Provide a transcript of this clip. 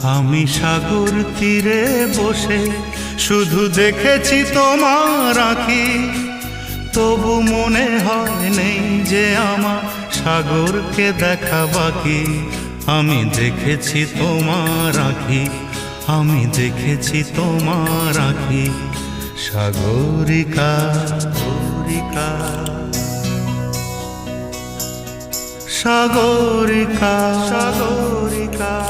আমি সাগর তীরে বসে শুধু দেখেছি তোমার আঁখি, তবু মনে হয় নেই যে আমার সাগরকে দেখা বাকি। আমি দেখেছি তোমার আঁখি, আমি দেখেছি তোমার আঁখি। সাগরিকা সাগরিকা সাগরিকা সাগরিকা।